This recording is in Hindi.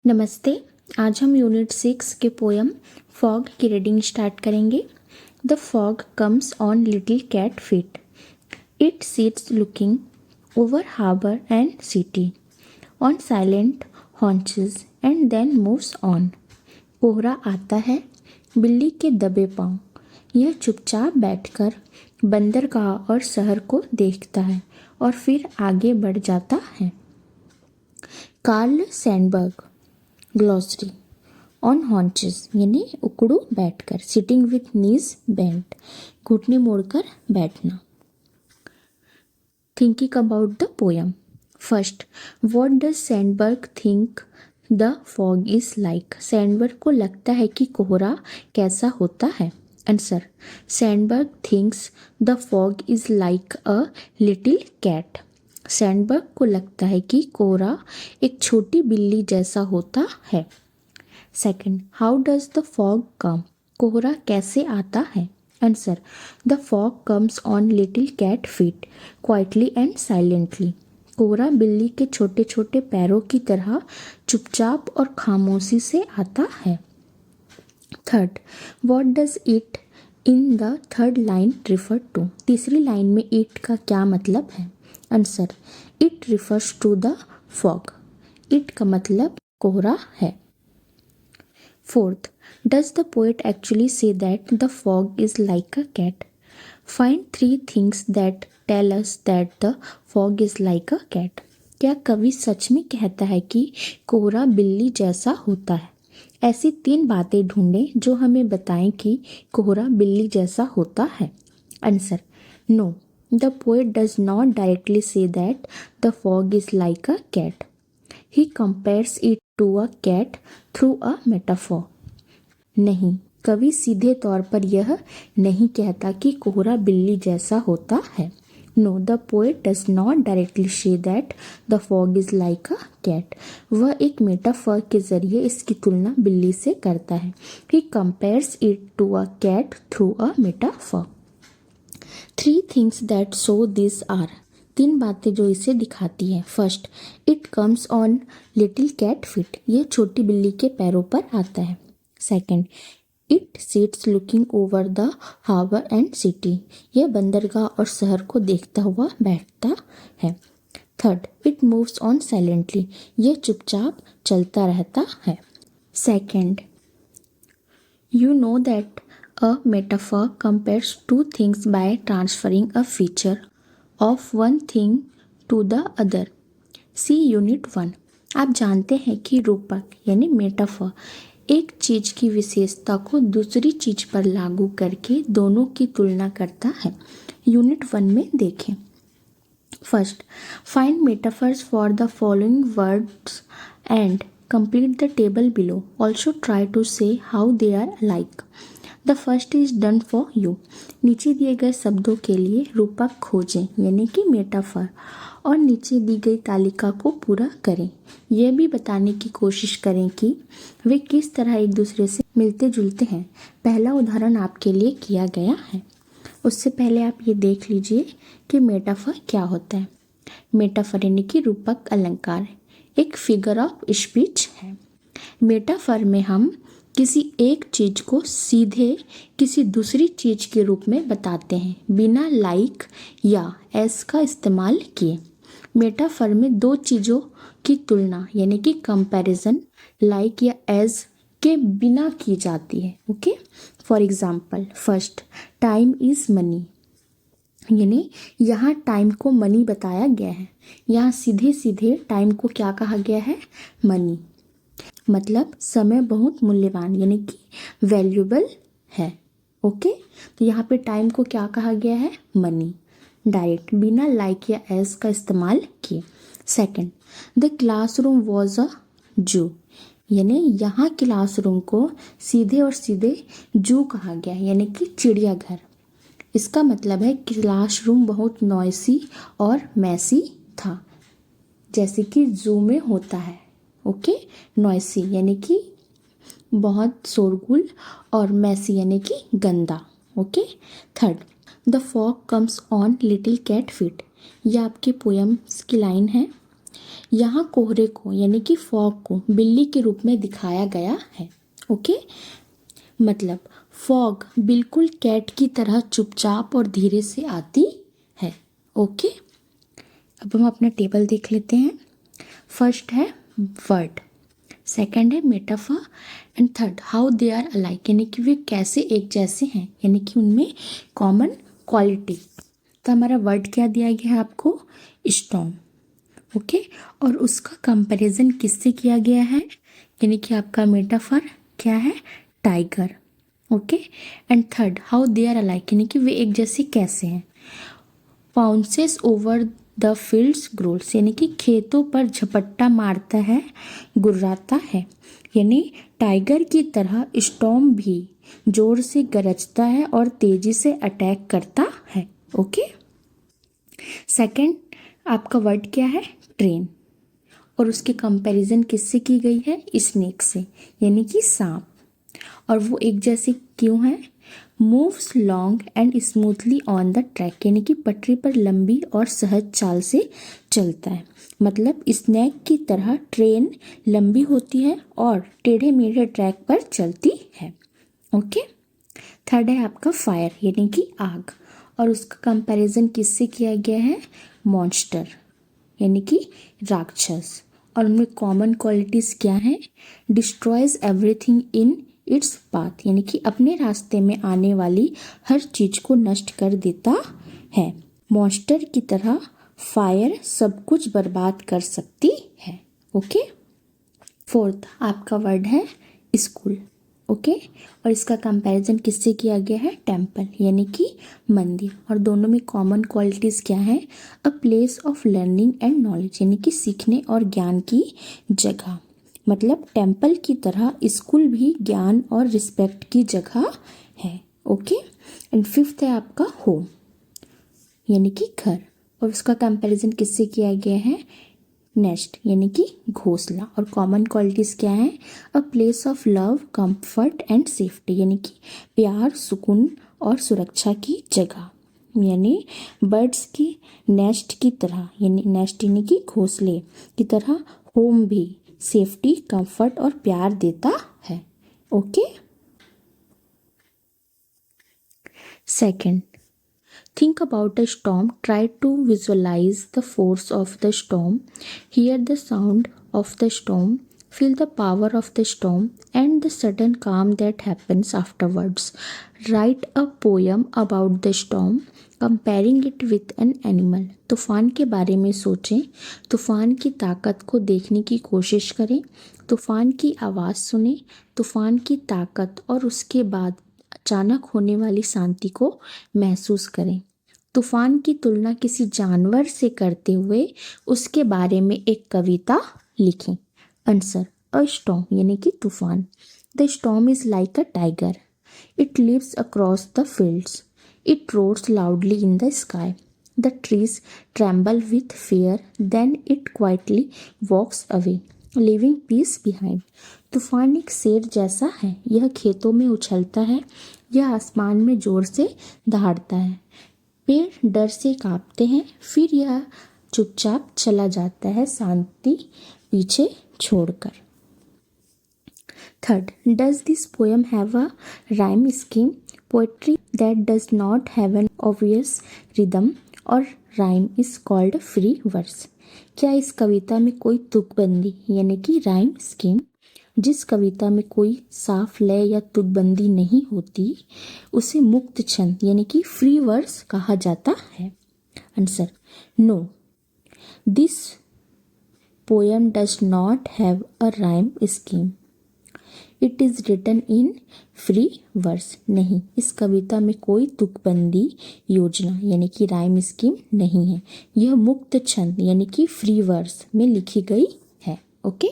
नमस्ते। आज हम यूनिट 6 के पोयम फॉग की रीडिंग स्टार्ट करेंगे। The fog comes on little cat feet, it sits looking over harbour and city on silent haunches and then moves on. कोहरा आता है बिल्ली के दबे पांव, यह चुपचाप बैठकर बंदरगाह और शहर को देखता है और फिर आगे बढ़ जाता है। Karl Sandberg. Glossary. On haunches यानी उकड़ू बैठकर, सिटिंग विथ नीज बेंट घुटने मोड़कर बैठना। Thinking about the poem. First, what does Sandburg think the fog is like? Sandburg को लगता है कि कोहरा कैसा होता है। Answer, Sandburg thinks the fog is like a little cat. Sandburg को लगता है कि कोहरा एक छोटी बिल्ली जैसा होता है। Second, how does the fog come? कोहरा कैसे आता है? Answer, the fog comes on little cat feet quietly and silently. कोहरा बिल्ली के छोटे छोटे पैरों की तरह चुपचाप और खामोशी से आता है। Third, what does it in the third line refer to? तीसरी लाइन में इट का क्या मतलब है? Answer, it refers to the fog. It का मतलब कोहरा है। Fourth, does the poet actually say that the fog is like a cat? Find 3 things that tell us that the fog is like a cat. क्या कवि सच में कहता है कि कोहरा बिल्ली जैसा होता है? ऐसी 3 बातें ढूंढें जो हमें बताएं कि कोहरा बिल्ली जैसा होता है। Answer, no, the poet does not directly say that the fog is like a cat. He compares it to a cat through a metaphor. नहीं, कवि सीधे तौर पर यह नहीं कहता कि कोहरा बिल्ली जैसा होता है। No, the poet does not directly say that the fog is like a cat. वह एक मेटाफर के जरिए इसकी तुलना बिल्ली से करता है। He compares it to a cat through a metaphor. 3 things that show this are. 3 बातें जो इसे दिखाती है। First, it comes on little cat feet, यह छोटी बिल्ली के पैरों पर आता है। Second, it sits looking over the harbour and city, यह बंदरगाह और शहर को देखता हुआ बैठता है। Third, it moves on silently, यह चुपचाप चलता रहता है। Second, you know that a metaphor compares two things by transferring a feature of one thing to the other. See Unit 1. आप जानते हैं कि रूपक यानी मेटाफर एक चीज की विशेषता को दूसरी चीज पर लागू करके दोनों की तुलना करता है। यूनिट 1 में देखें। First, find metaphors for the following words and complete the table below. Also try to say how they are alike. The first is done for you. नीचे दिए गए शब्दों के लिए रूपक खोजें यानी कि मेटाफर और नीचे दी गई तालिका को पूरा करें। यह भी बताने की कोशिश करें कि वे किस तरह एक दूसरे से मिलते जुलते हैं। पहला उदाहरण आपके लिए किया गया है। उससे पहले आप ये देख लीजिए कि मेटाफर क्या होता है। मेटाफर यानी कि रूपक अलंकार एक फिगर ऑफ स्पीच है। मेटाफर में हम किसी एक चीज को सीधे किसी दूसरी चीज के रूप में बताते हैं बिना लाइक या एस का इस्तेमाल किए। मेटाफर में 2 चीजों की तुलना यानी कि कंपैरिजन लाइक या एज के बिना की जाती है। Okay, for example, first, time is money, यानी यहाँ टाइम को मनी बताया गया है। यहाँ सीधे सीधे टाइम को क्या कहा गया है? मनी। मतलब समय बहुत मूल्यवान यानी कि वैल्यूएबल है। ओके, तो यहाँ पे टाइम को क्या कहा गया है? मनी। डायरेक्ट बिना लाइक या एस का इस्तेमाल किए। Second, the classroom was a जू, यानी यहाँ क्लासरूम को सीधे और सीधे जू कहा गया है यानी कि चिड़ियाघर। इसका मतलब है क्लासरूम बहुत नॉइसी और मैसी था, जैसे कि जू में होता है। ओके, नॉइसी यानी कि बहुत शोरगुल और मैसी यानी कि गंदा। Okay, third, the fog comes on little cat feet, यह आपकी पोयम्स की लाइन है। यहाँ कोहरे को यानी कि फॉग को बिल्ली के रूप में दिखाया गया है। ओके, मतलब फॉग बिल्कुल कैट की तरह चुपचाप और धीरे से आती है। ओके, अब हम अपना टेबल देख लेते हैं। फर्स्ट है वर्ड, सेकंड है metaphor and third how they are alike, यानी कि वे कैसे एक जैसे हैं, यानी कि उनमें कॉमन क्वालिटी। तो हमारा वर्ड क्या दिया गया है आपको, स्टॉर्म। ओके, और उसका कंपैरिजन किससे किया गया है, यानी कि आपका मेटाफर क्या है, tiger. Okay, and third how they are alike, यानी कि वे एक जैसे कैसे हैं। Pounces over the fields growls, यानी कि खेतों पर झपट्टा मारता है, गुर्राता है, यानी टाइगर की तरह स्टॉर्म भी जोर से गरजता है और तेजी से अटैक करता है। ओके, सेकंड आपका वर्ड क्या है, ट्रेन, और उसके कंपैरिजन किससे की गई है, स्नेक से, यानी कि सांप। और वो एक जैसे क्यों है, moves long and smoothly on the track, यानी कि पटरी पर लंबी और सहज चाल से चलता है। मतलब स्नेक की तरह ट्रेन लंबी होती है और टेढ़े मेढ़े ट्रैक पर चलती है। ओके, थर्ड है आपका फायर, यानी कि आग, और उसका कंपैरिजन किससे किया गया है, मॉन्स्टर, यानी कि राक्षस। और उनमें कॉमन क्वालिटीज़ क्या हैं, destroys everything in its path, यानी कि अपने रास्ते में आने वाली हर चीज़ को नष्ट कर देता है। मॉन्स्टर की तरह फायर सब कुछ बर्बाद कर सकती है। ओके, फोर्थ आपका वर्ड है स्कूल। ओके, और इसका कंपैरिजन किससे किया गया है, टेम्पल, यानी कि मंदिर। और दोनों में कॉमन क्वालिटीज़ क्या है, a place of learning and knowledge, यानी कि सीखने और ज्ञान की जगह। मतलब टेम्पल की तरह स्कूल भी ज्ञान और रिस्पेक्ट की जगह है। ओके, एंड फिफ्थ है आपका होम, यानी कि घर, और उसका कंपैरिजन किससे किया गया है, नेस्ट, यानी कि घोंसला। और कॉमन क्वालिटीज़ क्या है, a place of love comfort and safety, यानी कि प्यार, सुकून और सुरक्षा की जगह। यानी बर्ड्स की नेस्ट की तरह, यानी नेस्ट यानी कि घोंसले की तरह होम भी सेफ्टी, कंफर्ट और प्यार देता है। Okay, second, think about a storm. Try to visualize the force of the storm. Hear the sound of the storm. Feel the power of the storm and the sudden calm that happens afterwards. Write a poem about the storm, comparing it with an animal. तूफान के बारे में सोचें, तूफान की ताकत को देखने की कोशिश करें, तूफान की आवाज़ सुनें, तूफान की ताकत और उसके बाद अचानक होने वाली शांति को महसूस करें। तूफान की तुलना किसी जानवर से करते हुए उसके बारे में एक कविता लिखें। आंसर, अ स्टॉर्म, यानी कि तूफान। The storm is like a tiger, it lives across the fields, it roars loudly in the sky, the trees tremble with fear, then it quietly walks away living peace behind. तूफान एक शेर जैसा है, यह खेतों में उछलता है, यह आसमान में जोर से दहाड़ता है, पेड़ डर से कांपते हैं, फिर यह चुपचाप चला जाता है, शांति पीछे छोड़कर। Third, does this poem have a rhyme scheme? Poetry that does not have an obvious rhythm और rhyme is called free verse. क्या इस कविता में कोई तुकबंदी यानी कि राइम स्कीम, जिस कविता में कोई साफ लय या तुकबंदी नहीं होती, उसे मुक्त छंद यानी कि फ्री वर्स कहा जाता है? Answer, no, this poem does not have a rhyme scheme, it is written in free verse. नहीं, इस कविता में कोई तुकबंदी योजना यानी कि राइम स्कीम नहीं है, यह मुक्त छंद यानी कि फ्री वर्स में लिखी गई है। ओके।